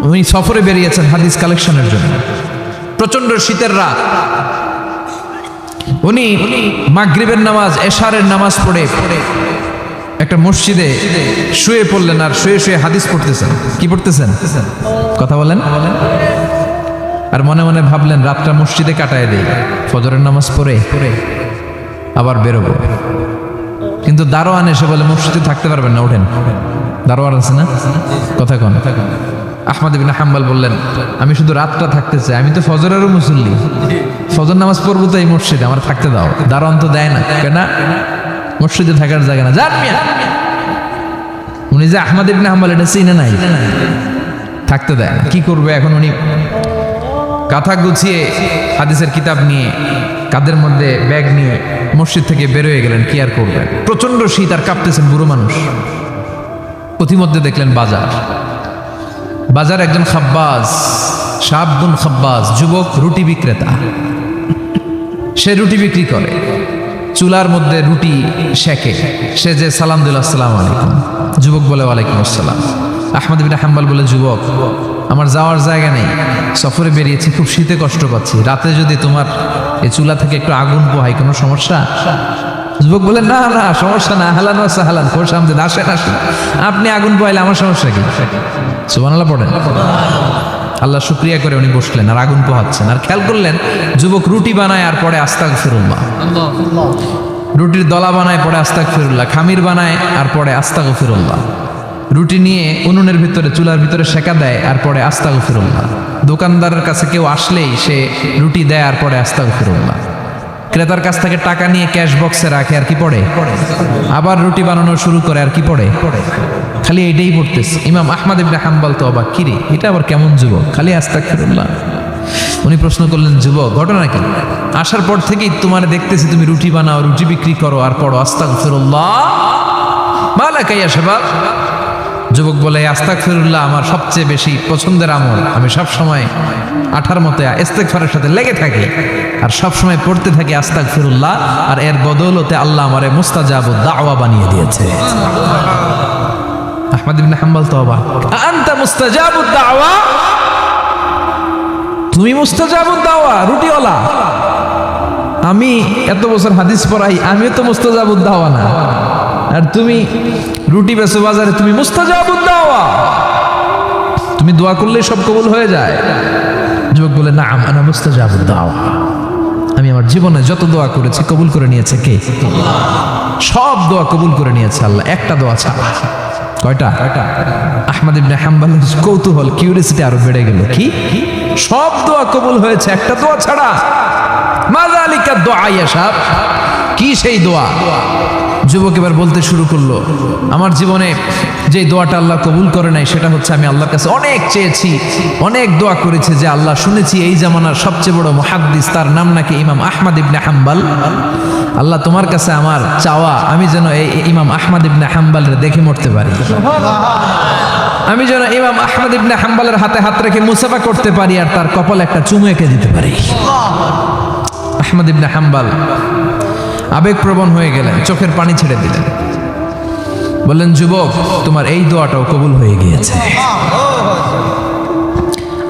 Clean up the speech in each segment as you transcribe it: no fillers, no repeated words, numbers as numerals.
উনি সফরে বেরিয়েছেন হাদিস কালেকশনের জন্য। প্রচন্ড শীতের রাত, উনি মাগরিবের নামাজ এশারের নামাজ পড়ে একটা মসজিদে শুয়ে পড়লেন, আর শুয়ে শুয়ে হাদিস পড়তেছেন। কি পড়তেছেন? কথা বলেন। আর মনে মনে ভাবলেন রাতটা মসজিদে কাটায় দেই, ফজরের নামাজ পড়ে আবার বেরোবো। কিন্তু দারোয়ান এসে বলে মসজিদে থাকতে পারবেন না, ওঠেন। দারোয়ান আছে না? কথা কন। আহমদ ইবনে হাম্বল বললেন আমি শুধু রাতটা থাকতে চাই, আমি তো ফজরেরও মুসল্লি, ফজর নামাজ পড়বো তো এই মসজিদে, আমার থাকতে দাও। দারোয়ান তো দেয় না, কেন? মসজিদে থাকার জায়গা না, যান মিয়া। উনি যে আহমদ ইবনে হাম্বল এটা চিনে নাই, থাকতে দেয় না। কি করবে এখন? উনি কাঁথা গুছিয়ে হাদিসের কিতাব নিয়ে কাঁধের মধ্যে ব্যাগ নিয়ে মসজিদ থেকে বের হয়ে গেলেন। কি আর করবেন, প্রচন্ড শীত, আর কাঁপতেছেন বুড়ো মানুষ। পথিমধ্যে দেখলেন বাজার, বাজার একজন খাব্বাজ, শাবুন খাব্বাজ, যুবক রুটি বিক্রেতা। সে রুটি বিক্রি করে, চুলার মধ্যে রুটি সেকে। সে যে সালাম দিল আসসালামু আলাইকুম, যুবক বলে ওয়ালাইকুম আসসালাম। আহমদ ইবনে হাম্বল বলে যুবক আমার যাওয়ার জায়গা নেই, সফরে বেরিয়েছি, খুব শীতে কষ্ট পাচ্ছি, রাতে যদি তোমার এই চুলা থেকে একটু আগুন পোহাই কোনো সমস্যা? যুবক বলে না না সমস্যা না, হালান ওয়া সাহালান, খোশ আমদেদ, আসেন আসেন, আপনি আগুন পোহাইলে আমার সমস্যা কি? সুবহানাল্লাহ পড়েন। আল্লাহ শুকরিয়া করে উনি বসলেন আর আগুন পোহাচ্ছেন। আর খেয়াল করলেন যুবক রুটি বানায় আর পরে আস্তাগফিরুল্লাহ, রুটির দলা বানায় পরে আস্তাগফিরুল্লাহ, খামির বানায় আর পরে আস্তাগফিরুল্লাহ, রুটি নিয়ে উনুনের ভিতরে চুলার ভিতরে সেকা দেয় আর পরে আস্তাগফিরুল্লাহ। দোকানদারের কাছে কেউ আসলেই সে রুটি দেয় আর পরে আস্তাগফিরুল্লাহ। ক্রেতার কাছ থেকে টাকা নিয়ে ক্যাশ বক্সে রাখে আর কি পড়ে, আবার রুটি বানানো শুরু করে আর কি পড়ে, খালি এইটাই পড়তেছে। ইমাম আহমদ ইবনে হাম্বল তো অবাক, কিরে এটা আবার কেমন যুবক, খালি আস্তাগফিরুল্লাহ। উনি প্রশ্ন করলেন যুবক ঘটনা কি? আসার পর থেকেই তোমার দেখতেছি তুমি রুটি বানাও, রুটি বিক্রি করো আর পড়ো আস্তাগফিরুল্লাহ, মালাকা ইয়া শাবাব। যুবক বলে আস্তাগফিরুল্লাহ আমার সবচেয়ে বেশি পছন্দের আমল, আমি সব সময় আঠার মতো ইস্তেগফারের সাথে লেগে থাকি আর সব সময় পড়তে থাকি আস্তাগফিরুল্লাহ, আর এর বদৌলতে আল্লাহ আমারে মুস্তাজাবুদ দাওয়া বানিয়ে দিয়েছে। আহমদ ইবনে হাম্বল তো অবাক, আনতা মুস্তাজাবুদ দাওয়া, তুমি মুস্তাজাবুদ দাওয়া রুটিওয়ালা? আমি এত বছর হাদিস পড়াই, আমিও তো মুস্তাজাবুদ দাওয়া না, আর তুমি রুটি বেচো বাজারে, তুমি মুস্তাজাবুদ দাওয়া, তুমি দোয়া করলেই সব কবুল হয়ে যায়? যুবক বলে না আনা মুস্তাজাবুদ দাওয়া, আমি আমার জীবনে যত দোয়া করেছি কবুল করে নিয়েছে কে? সব দোয়া কবুল করে নিয়েছে আল্লাহ, একটা দোয়া ছাড়া। কয়টা? আহমদ ইবনে হাম্বলের কৌতূহল, কিউরিয়াসিটি আরো বেড়ে গেল। কি? সব দোয়া কবুল হয়েছে একটা দোয়া ছাড়া? মাযালিকা দোয়া ইয়া শাব, কি সেই দোয়া? যুবক এবার বলতে শুরু করলো আমার জীবনে যে দোয়াটা আল্লাহ কবুল করে নাই সেটা হচ্ছে আমি আল্লাহর কাছে অনেক চেয়েছি, অনেক দোয়া করেছি যে আল্লাহ শুনেছি এই জামানার সবচেয়ে বড় মুহাদ্দিস, তার নাম নাকি ইমাম আহমদ ইবনে হাম্বল, আল্লাহ তোমার কাছে আমার চাওয়া আমি যেন এই ইমাম আহমদ ইবনে হাম্বলের দেখে মরতে পারি, আমি যেন ইমাম আহমদ ইবনে হাম্বলের হাতে হাত রেখে মুসাফা করতে পারি আর তার কপালে একটা চুমু এঁকে দিতে পারি। আহমদ ইবনে হাম্বল আবেগপ্রবণ হয়ে গেলেন, চোখের পানি ছেড়ে দিলেন, বললেন যুবক তোমার এই দোয়াটাও কবুল হয়ে গিয়েছে।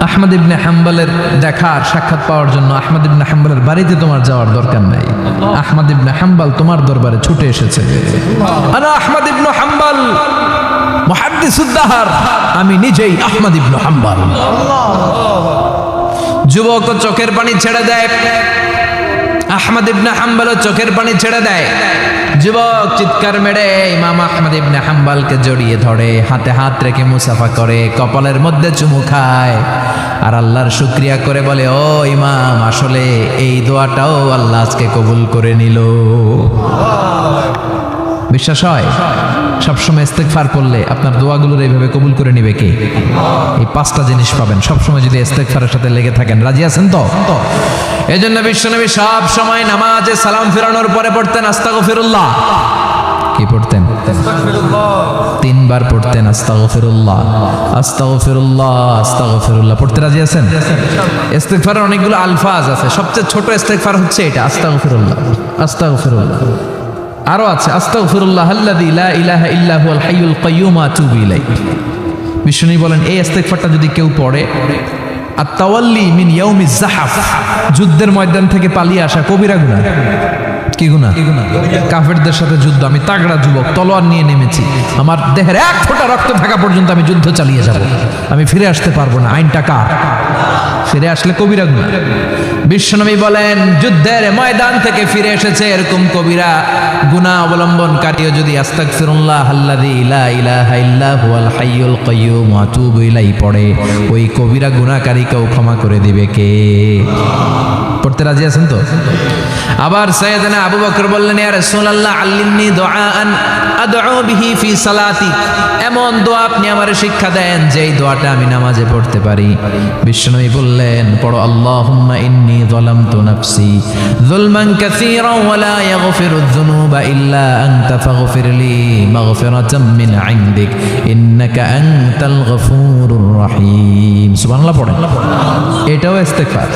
আহমদ ইবনে হাম্বলের দেখার সাক্ষাৎ পাওয়ার জন্য আহমদ ইবনে হাম্বলের বাড়িতে তোমার যাওয়ার দরকার নাই, আহমদ ইবনে হাম্বল তোমার দরবারে ছুটে এসেছে। আনা আহমদ ইবনে হাম্বল মুহাদ্দিসুদ দাহর, আমি নিজেই আহমদ ইবনে হাম্বল। যুবক চোখের পানি ছেড়ে দেয়, আহমদ ইবনে হাম্বল চোখের পানি ছেড়ে দেয়। যুবক চিৎকার মেরে ইমাম আহমদ ইবনে হাম্বলকে জড়িয়ে ধরে, হাতে হাত রেখে মুসাফা করে, কপালের মধ্যে চুমু খায় আর আল্লাহর শুকরিয়া করে বলে ও ইমাম আসলে এই দোয়াটাও আল্লাহ আজকে কবুল করে নিল। বিশ্বাস হয়? সবসময় ইস্তেগফার করলে আপনার দোয়াগুলোর এইভাবে কবুল করে নিবে কে? এই পাঁচটা জিনিস পাবেন সবসময় যদি ইস্তেগফারের সাথে লেগে থাকেন। রাজি আছেন তো? এই জন্য বিশ্বনবী সব সময় নামাজে সালাম ফেরানোর পরে পড়তেন আস্তাগফিরুল্লাহ। কি পড়তেন? তিনবার পড়তেন আস্তাগফিরুল্লাহ, আস্তাগফিরুল্লাহ, আস্তাগফিরুল্লাহ। পড়তে রাজি আছেন? ইস্তেগফারের অনেকগুলো আলফাজ আছে, সবচেয়ে ছোট ইস্তেগফার হচ্ছে এটা আস্তাগফিরুল্লাহ, আস্তাগফিরুল্লাহ। আরো আছে আস্তাগফিরুল্লাহ আল্লাযী লা ইলাহা ইল্লা হুয়াল হাইয়ুল কাইয়্যুম আতুবু ইলাইহি, বিষ্ণু বলেন এই ইস্তেগফারটা যদি কেউ পড়ে, আত-তাওয়াল্লি মিন ইয়াউমিজ যাহাফ, যুদ্ধের ময়দান থেকে পালিয়ে আসা কবিরা গুনাহ। কি গুনাহ? কাফেরদের সাথে যুদ্ধ, আমি তাগড়া যুবক, তলোয়ার নিয়ে নেমেছি, আমার দেহের এক ফোঁটা রক্ত থাকা পর্যন্ত আমি যুদ্ধ চালিয়ে যাব, আমি ফিরে আসতে পারবো না, আইনটা কার? ফিরে আসলে কবিরা গুনাহ। বিশ্বনবী বলেন যুদ্ধের ময়দান থেকে ফিরে এসেছে এরকম কবিরা গুনাহ অবলম্বনকারীও যদি আস্তাগফিরুল্লাহ আল্লাযী লা ইলাহা ইল্লা হুয়াল হাইয়ুল কাইয়্যুম ওয়া আতুবু ইলাইহি পড়ে, ওই কবিরা গুনাহকারীকেও ক্ষমা করে দিবে কে? পড়তে রাজি আছেন তো? আবার সাইয়েদনা আবু বকর বললেন, ইয়া রাসূলুল্লাহ আল্লিমনি দুআআন আদউ বিহি ফি সালাতি, এমন দোয়া আপনি আমারে শিক্ষা দেন যেই দোয়াটা আমি নামাজে পড়তে পারি। বিশ্বনবী বললেন পড়ো, আল্লাহুম্মা ইন্নী যালামতু নাফসি যুলমান কাসীরান ওয়া লা ইয়াগফিরুয যুনুবা ইল্লা আনতা ফাগফিরলি মাগফিরাতাম মিন ইনদিক ইন্নাকা আনতাল গফুরুর রহিম। সুবহানাল্লাহ পড়েন, এটাও ইস্তেগফার।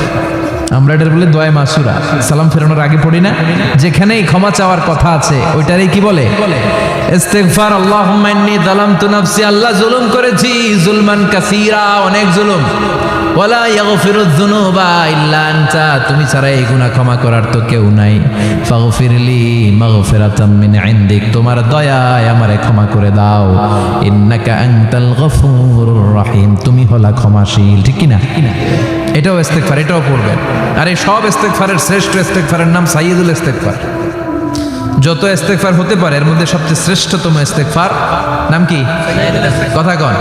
আমরা এটার বলে দোয়া মাসুরা, সালাম ফেরানোর আগে পড়ি না? যেখানেই ক্ষমা চাওয়ার কথা আছে ওইটারই কি বলে? ইস্তেগফার। আল্লাহুম্মা ইন্নী যালামতু নাফসি, আল্লাহ জুলুম করেছি, যুলমান কাসীরা, অনেক জুলুম, ওয়ালা ইয়াগফিরুয যুনুবা ইল্লা আনতা, তুমি ছাড়া এই গুনাহ ক্ষমা করার তো কেউ নাই। ফাগফিরলি মাগফিরাতাম মিন ইনদিক, তোমার দয়ায় আমারে ক্ষমা করে দাও। ইন্নাকা আনতাল গফুরুর রহিম, তুমি হলা ক্ষমাশীল। ঠিক কি না? এটাও ইস্তেগফার, এটাও পড়বেন। আর এই সব ইস্তেগফারের শ্রেষ্ঠ ইস্তেগফারের নাম সাইয়্যিদুল ইস্তেগফার। যত ইস্তেগফার হতে পারে এর মধ্যে সবচেয়ে শ্রেষ্ঠতম ইস্তেগফার নাম কি? কথা কন।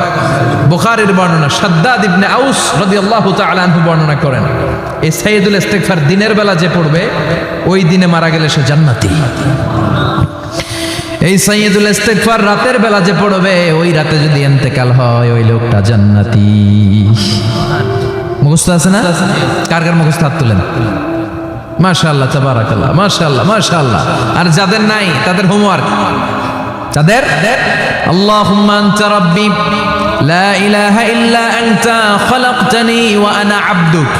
বুখারীর বর্ণনা, শাদ্দাদ ইবনে আউস রাদিয়াল্লাহু তাআলা আনহু বর্ণনা করেন, এই সাইয়্যিদুল ইস্তেগফার দিনের বেলা যে পড়বে ওই দিনে মারা গেলে সে জান্নাতি। এই সাইয়্যিদুল ইস্তেগফার রাতের বেলা যে পড়বে ওই রাতে যদি ইন্তেকাল হয় ওই লোকটা জান্নাতি। মুখস্থ আছে না? কার কার মুখস্থ হাত তুলেন। মাশাআল্লাহ, তাবারাকাল্লাহ, মাশাআল্লাহ, মাশাআল্লাহ। আর যাদের নাই তাদের হোমওয়ার্ক, তাদের আল্লাহুম্মা আনতা রাব্বি লা ইলাহা ইল্লা আনতা খালাকতানি ওয়া আনা আবদুক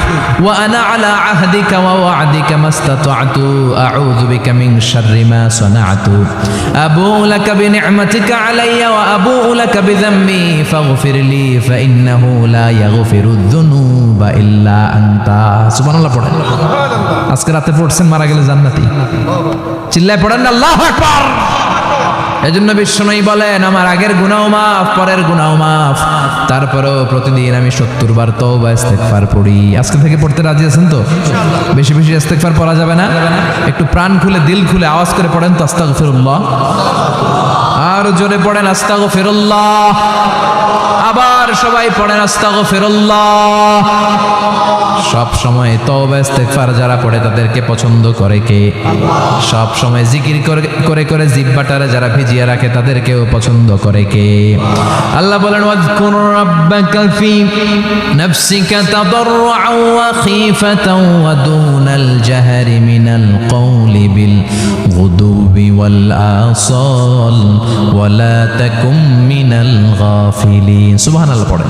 ওয়া আনা আলা আহদিকা ওয়া ওয়া'দিকা মাস্তাতা'তু আউযু বিকা মিন শাররি মা সানা'তু আবুউ লাকা বিনি'মাতিকা আলাইয়া ওয়া আবুউ লাকা বিযামবি ফাগফিরলি ফাইন্নাহু লা ইয়াগফিরুয যুনুবা ইল্লা আনতা। সুবহানাল্লাহ পড়েন। আজকে রাতে পড়ছেন, মারা গেলে জান্নাতি। চিল্লায় পড়েন আল্লাহু আকবার। এজন্য বিশ্বনবী বলেন আমার আগের গুনাহ মাফ, পরের গুনাহ মাফ, তারপরেও প্রতিদিন আমি 70 বার তওবা ইস্তেগফার পড়ি। আজকে থেকে পড়তে রাজি আছেন তো? বেশি বেশি ইস্তেগফার পড়া যাবে না? একটু প্রাণ খুলে দিল খুলে আওয়াজ করে পড়েন তো আস্তাগফিরুল্লাহ। আর জোরে পড়েন আস্তাগফিরুল্লাহ। আবার সবাই পড়েন আস্তাগফিরুল্লাহ। সব সময় তওবা ইস্তেগফার যারা পড়ে তাদেরকে পছন্দ করে কে? সব সময় জিকির করে করে জিহ্বাটারে যারা ভিজিয়ে রাখে তাদেরকেও পছন্দ করে কে? আল্লাহ বলেন ওয়াজকুর রাব্বাকা ফি নাফসিকা তাদাররুআন ওয়া খীফাতান ওয়া দুনাল জাহরি মিনাল কওলি বিল গুদুবি ওয়াল আসাল ওয়া লা তাকুম মিনাল গাফিলিন। সুবহানাল্লাহ পড়েন।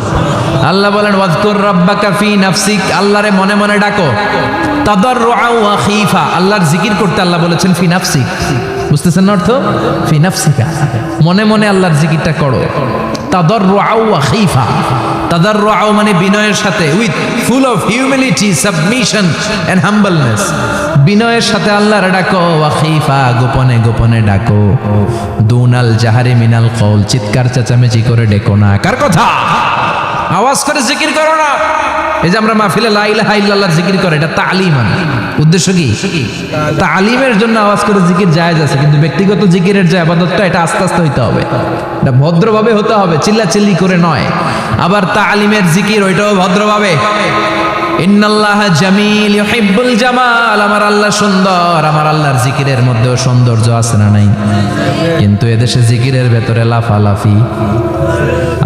আল্লাহ বলেন ওয়াজকুর রাব্বাকা ফি নাফসিক, আল্লাহরে মনে মনে ডাকো। তাদাররুআন ওয়া খীফা, আল্লাহর জিকির করতে আল্লাহ বলেছেন ফি নাফসিক। বুঝতেছেন না অর্থ? ফি নাফসিকা, মনে মনে আল্লাহর জিকিরটা করো। তাদাররুআন ওয়া খীফা, তাদাররুআন মানে বিনয়ের সাথে, with full of humility, submission and humbleness, বিনয়ের সাথে আল্লাহরে ডাকো। ওয়া খীফা, গোপনে গোপনে ডাকো। দুনাল জাহারি মিনাল কওল, চিৎকার চেঁচামেচি করে ডেকো না। কার কথা? আওয়াজ করে জিকির করো না। এই যে আমরা মাহফিলে লা ইলাহা ইল্লাল্লাহ জিকির করে, এটা তালিম। উদ্দেশ্য কি? তালিমের জন্য আওয়াজ করে জিকির জায়েজ আছে, কিন্তু ব্যক্তিগত জিকিরের যে ইবাদতটা এটা আস্তে আস্তে হইতে হবে, এটা ভদ্রভাবে হতে হবে, চিল্লাচিল্লি করে নয়। আবার তালিমের জিকির ওইটাও ভদ্রভাবে। ইন্নাল্লাহা জামিল ইউহিব্বুল জামাল, আমার আল্লাহ সুন্দর, আমার আল্লাহর জিকিরের মধ্যেও সৌন্দর্য আছে না নাই? কিন্তু এদেশে জিকিরের ভেতরে লাফালাফি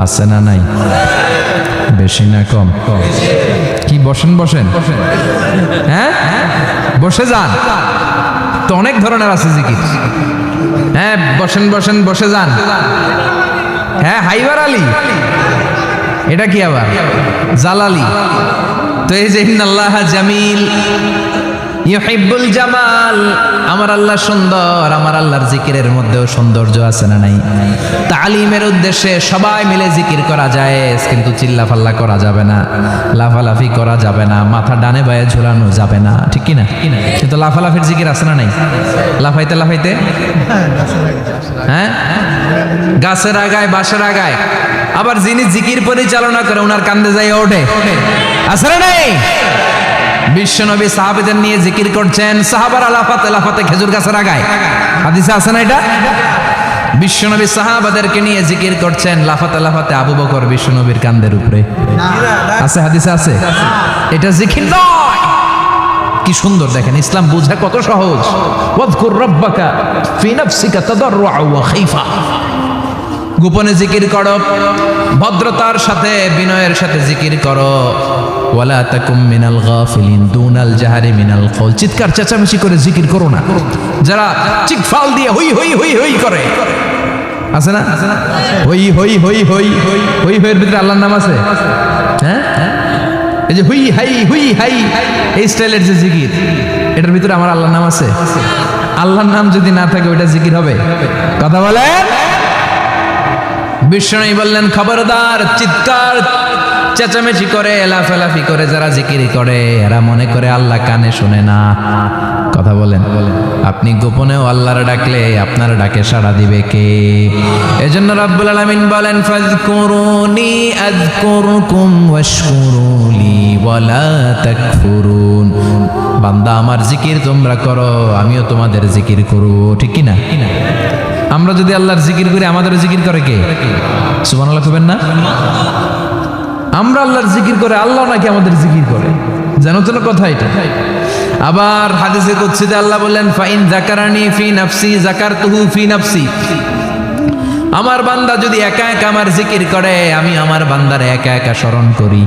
আছে না নাই? বেশি না কম? কি বসেন বসেন, হ্যাঁ বসে যান তো, অনেক ধরনের আছে জিকির। হ্যাঁ বসেন বসেন, বসে যান। হ্যাঁ হাইবার আলী, এটা কি আবার জালালি? তো এই যে ইন্নাল্লাহা জামিল, ইউহিব্বুল জামাল, আমার আল্লাহ সুন্দর, আমার আল্লাহর জিকিরের মধ্যেও সৌন্দর্য আছে না নাই? তালিমের উদ্দেশ্যে সবাই মিলে জিকির করা যায়, কিন্তু চিল্লাফাল্লা করা যাবে না, লাফালাফি করা যাবে না, মাথা ডানে বায়ে ঝুলানো যাবে না, ঠিক কি না? কিন্তু লাফালাফির জিকির আছে না নাই? লাফাইতে লাফাইতে, হ্যাঁ, গাছের আগায় বাঁশের আগায়, আবার যিনি জিকির পরিচালনা করে ওনার কান্দে যাই ওঠে, আছে না নাই? বিশ্বনবী সাহাবীদের নিয়ে জিকির করছেন, সাহাবারা লাফাতে লাফাতে খেজুর গাছের আগায়, হাদিসে আছে না এটা? বিশ্বনবী সাহাবাদেরকে নিয়ে জিকির করছেন, লাফাতে লাফাতে আবু বকর বিশ্বনবীর কান্দের উপরে, আছে হাদিসে আছে? এটা জিকির নয়। কি সুন্দর দেখেন, ইসলাম বোঝা কত সহজ। ওয়াযকুর রাব্বাকা ফি নাফসিকা তাদাররুআ ওয়া খাইফা, গোপনে জিকির করো, ভদ্রতার সাথে বিনয়ের সাথে জিকির করো। ওয়ালা তাকুম মিনাল গাফিলিন দুনাল জাহারি মিনাল কওল, চিৎকার চেঁচামেচি করে জিকির করো না। যারা চিৎফাল দিয়ে হই হই হই হই করে, আছে না? হই হই হই হই হই হইয়ের ভিতরে আল্লাহর নাম আছে, হ্যাঁ? এই যে হুই হাই হুই হাই, এই স্টাইলের যে জিকির, এটার ভিতরে আমার আল্লাহর নাম আছে? আল্লাহর নাম যদি না থাকে ওইটা জিকির হবে? কথা বলেন। বিষ্ণু বললেন, খবরদার, চিৎকার চেঁচামেচি করে লাফালাফি করে যারা জিকির করে এরা মনে করে আল্লাহ কানে শুনে না। কথা বলেন। আপনি গোপনেও আল্লাহর ডাকলে আপনার ডাকে সাড়া দিবে কে? এজন্য রাব্বুল আলামিন বলেন, ফাযকুরুনি আযকুরকুম ওয়াশকুরুলি ওয়ালা তাকফুরুন। বান্দা, আমার জিকির তোমরা করো, আমিও তোমাদের জিকির করব, ঠিক কি না? আমরা যদি আল্লাহর জিকির করি, আমাদের জিকির করে কে? সুবহানাল্লাহ কইবেন না? আমরা আল্লাহর জিকির করে, আল্লাহ নাকি আমাদের জিকির করে, জানো তো না কথা এটা? আবার হাদিসে কুদসিতে আল্লাহ বললেন, ফাইন যাকারানি ফি নাফসি যাকারতুহু ফি নাফসি। আমার বান্দা যদি একা একা আমার জিকির করে, আমি আমার বান্দারে একা একা স্মরণ করি।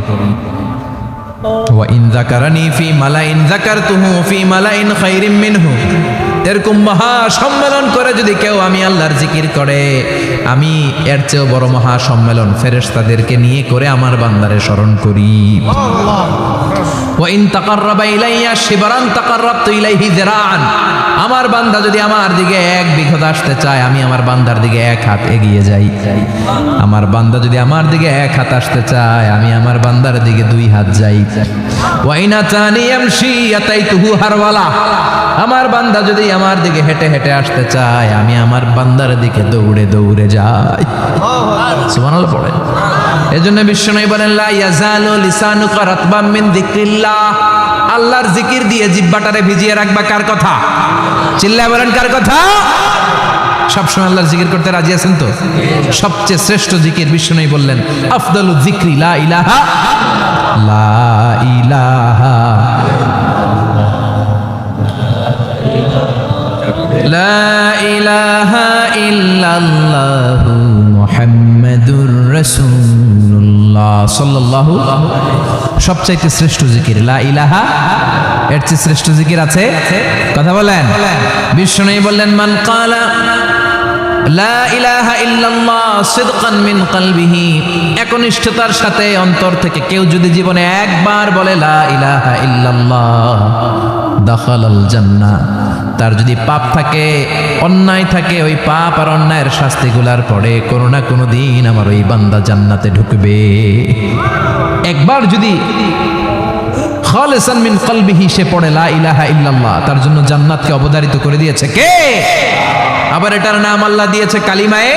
ওয়া ইন যাকারানি ফি মালাইন যাকারতুহু ফি মালাইন খায়রিম মিনহু। এরকম মহা সম্মেলন করে যদি কেউ আমি আল্লাহর জিকির করে, আমি এর চেয়েও বড় মহা সম্মেলন ফেরেশতাদেরকে নিয়ে করে আমার বান্দারে স্মরণ করি। ওয়া ইন তাকাররাবা ইলাইয়া শিবরান তাকাররাবতু ইলাইহি যিরাআন। আমার বান্দা যদি আমার দিকে এক বিঘত আসতে চায়, আমি আমার বান্দার দিকে এক হাত এগিয়ে যাই। আমার বান্দা যদি আমার দিকে এক হাত আসতে চায়, আমি আমার বান্দার দিকে দুই হাত যাই। ওয়া ইন আতানি ইয়ামশি আতাইতুহু হারওয়ালা। আমার বান্দা যদি আমার দিকে হেঁটে হেঁটে আসতে চায়, আমি আমার বান্দার দিকে দৌড়ে দৌড়ে যাই। সুবহানাল্লাহ পড়ে। এজন্য বিশ্বনবী বলেন, লা ইয়াজালু লিসানুকা রাতবাম মিন যিকরিল্লাহ। আল্লাহর জিকির দিয়ে জিহ্বাটারে ভিজিয়ে রাখবা। কার কথা? চিল্লায় বলেন, কার কথা? সবসময় আল্লাহর জিকির করতে রাজি আছেন তো? সবচেয়ে শ্রেষ্ঠ জিকির বিশ্বনবী বললেন, আফদালু যিকরি লা ইলাহা লা ইলাহা লা ইলাহা ইল্লাল্লাহু মুহাম্মাদুর রাসূলুল্লাহ সাল্লাল্লাহু। সবচাইতে শ্রেষ্ঠ জিকির লা ইলাহা, এর চেয়ে শ্রেষ্ঠ জিকির আছে? কথা বলেন। বিশ্বনবী বললেন, মান ক্বালা লা ইলাহা ইল্লাল্লাহ সিদকান মিন কলবিহি, একনিষ্ঠতার সাথে অন্তর থেকে কেউ যদি জীবনে একবার বলে লা ইলাহা ইল্লাল্লাহ, দাখালাল জান্নাহ। তার যদি পাপ থাকে, অন্যায় থাকে, ওই পাপ আর অন্যায়ের শাস্তিগুলার পরে কোনো না কোনো দিন আমার ওই বান্দা জান্নাতে ঢুকবে। একবার যদি খালিসান মিন কলবিহি সে পড়ে লা ইলাহা ইল্লাল্লাহ, তার জন্য জান্নাতকে অবধারিত করে দিয়েছে কে? আবার এটার নাম আল্লাহ দিয়েছে কালিমায়ে।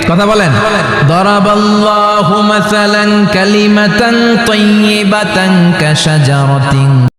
কথা বলেন। দারাবাল্লাহু মাসালান কালিমাতান তাইয়্যিবাতান কাশাজারাতিন